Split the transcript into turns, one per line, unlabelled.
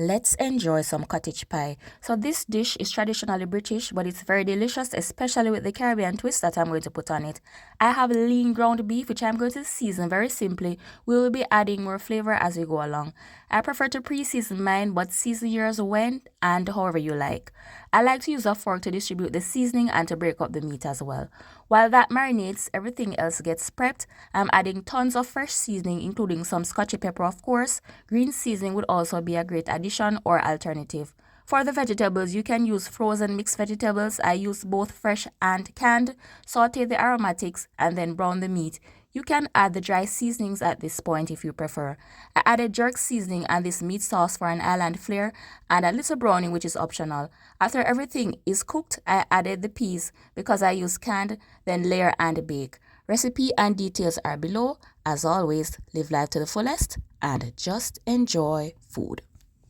Let's enjoy some cottage pie. So this dish is traditionally British, but it's very delicious, especially with the Caribbean twist that I'm going to put on it. I have lean ground beef, which I'm going to season very simply. We will be adding more flavor as we go along. I prefer to pre-season mine, but season yours when and however you like. I like to use a fork to distribute the seasoning and to break up the meat as well. While that marinates, everything else gets prepped. I'm adding tons of fresh seasoning, including some scotchy pepper, of course. Green seasoning would also be a great addition or alternative. For the vegetables, you can use frozen mixed vegetables. I use both fresh and canned. Saute the aromatics and then brown the meat. You can add the dry seasonings at this point if you prefer. I added jerk seasoning and this meat sauce for an island flair and a little browning, which is optional. After everything is cooked, I added the peas because I use canned, then layer and bake. Recipe and details are below. As always, live life to the fullest and just enjoy food.